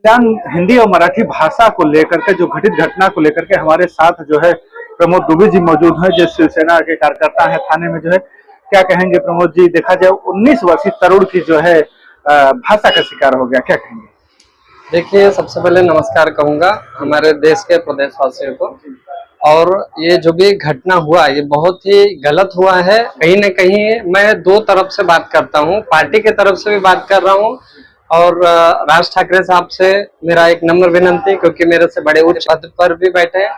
कल्याण हिंदी और मराठी भाषा को लेकर के जो घटित घटना को लेकर के हमारे साथ जो है प्रमोद दुबे जी मौजूद हैं, जो शिवसेना के कार्यकर्ता है। थाने में जो है क्या कहेंगे प्रमोद जी? देखा जाए 19 वर्षीय तरुण की जो है भाषा का शिकार हो गया, क्या कहेंगे? देखिए, सबसे पहले नमस्कार कहूंगा हमारे देश के प्रदेशवासियों को। और ये जो भी घटना हुआ ये बहुत ही गलत हुआ है। कहीं न कहीं मैं दो तरफ से बात करता हूँ, पार्टी के तरफ से भी बात कर रहा हूँ और राज ठाकरे साहब से मेरा एक नम्र विनंती, क्योंकि मेरे से बड़े उच्च पद पर भी बैठे हैं।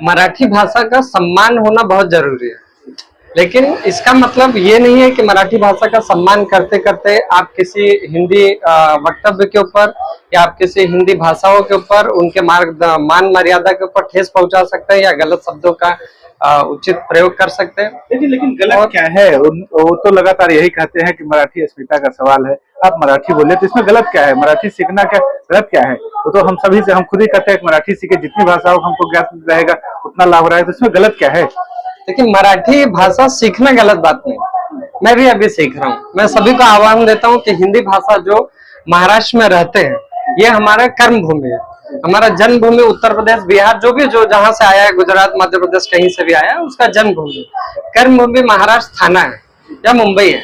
मराठी भाषा का सम्मान होना बहुत जरूरी है, लेकिन इसका मतलब ये नहीं है कि मराठी भाषा का सम्मान करते करते आप किसी हिंदी वक्तव्य के ऊपर या आप किसी हिंदी भाषाओं के ऊपर उनके मान मर्यादा के ऊपर ठेस पहुंचा सकते हैं या गलत शब्दों का उचित प्रयोग कर सकते हैं। लेकिन गलत क्या है? वो तो लगातार यही कहते हैं कि मराठी अस्मिता का सवाल है, आप मराठी बोले, तो इसमें गलत क्या है? मराठी सीखना क्या गलत क्या है? वो तो हम सभी से हम खुद ही कहते हैं कि मराठी सीखे, जितनी भाषाओं हमको ज्ञात रहेगा उतना लाभ रहा है, तो इसमें गलत क्या है? देखिए, मराठी भाषा सीखना गलत बात नहीं, मैं भी अभी सीख रहा हूँ। मैं सभी को आह्वान देता हूँ कि हिंदी भाषा जो महाराष्ट्र में रहते हैं ये हमारा कर्म भूमि है, हमारा जन्मभूमि उत्तर प्रदेश बिहार जो भी जो जहाँ से आया है, गुजरात मध्य प्रदेश कहीं से भी आया है, उसका जन्मभूमि कर्म भूमि महाराष्ट्र थाना है या मुंबई है।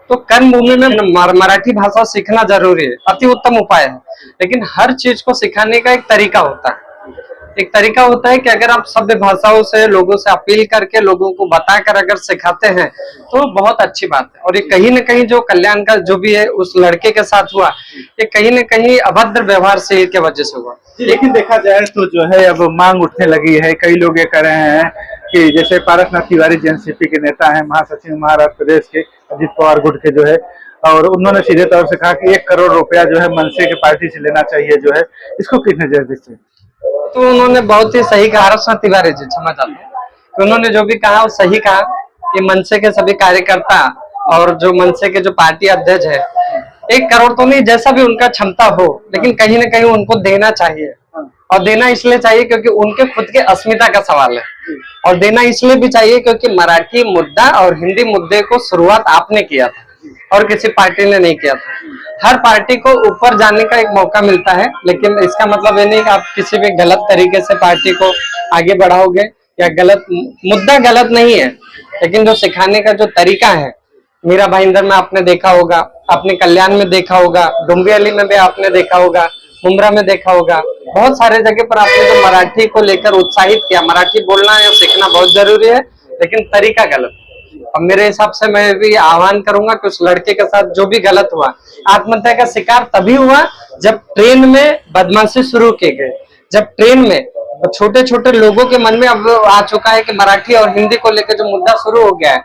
तो कर्म भूमि में मराठी भाषा सीखना जरूरी है, अति उत्तम उपाय है। लेकिन हर चीज को सिखाने का एक तरीका होता है। एक तरीका होता है कि अगर आप सभ्य भाषाओं से लोगों से अपील करके लोगों को बताकर अगर सिखाते हैं तो बहुत अच्छी बात है। और ये कहीं न कहीं जो कल्याण का जो भी है उस लड़के के साथ हुआ, ये कहीं न कहीं अभद्र व्यवहार से के वजह से हुआ। लेकिन देखा जाए तो जो है अब मांग उठने लगी है, कई लोग ये कह रहे हैं कि जैसे पारसनाथ तिवारी एनसीपी के नेता है, महासचिव महाराष्ट्र प्रदेश के अजित पवार गुट के जो है, और उन्होंने सीधे तौर से कहा कि 1 करोड़ रुपया जो है मनसे के पार्टी से लेना चाहिए जो है, इसको किस नजर देखते हैं? तो उन्होंने बहुत ही सही कहा, पारसनाथ तिवारी जी, क्षमा चाहता हूँ, तो उन्होंने जो भी कहा वो सही कहा कि मनसे के सभी कार्यकर्ता और जो मनसे के जो पार्टी अध्यक्ष है 1 करोड़ तो नहीं, जैसा भी उनका क्षमता हो, लेकिन कहीं ना कहीं उनको देना चाहिए। और देना इसलिए चाहिए क्योंकि उनके खुद के अस्मिता का सवाल है, और देना इसलिए भी चाहिए क्योंकि मराठी मुद्दा और हिंदी मुद्दे को शुरुआत आपने किया था और किसी पार्टी ने नहीं किया था। हर पार्टी को ऊपर जाने का एक मौका मिलता है, लेकिन इसका मतलब ये नहीं कि आप किसी भी गलत तरीके से पार्टी को आगे बढ़ाओगे या गलत मुद्दा गलत नहीं है, लेकिन जो सिखाने का जो तरीका है, मीरा भाईंदर में आपने देखा होगा, आपने कल्याण में देखा होगा, डुम्बियाली में भी आपने देखा होगा, मुमरा में देखा होगा, बहुत सारे जगह पर आपने जो मराठी को लेकर उत्साहित किया। मराठी बोलना या सीखना बहुत जरूरी है, लेकिन तरीका गलत। और मेरे हिसाब से मैं भी आह्वान करूंगा कि उस लड़के के साथ जो भी गलत हुआ, आत्महत्या का शिकार तभी हुआ जब ट्रेन में बदमाशी शुरू की गई, जब ट्रेन में छोटे छोटे लोगों के मन में अब आ चुका है कि मराठी और हिंदी को लेकर जो मुद्दा शुरू हो गया है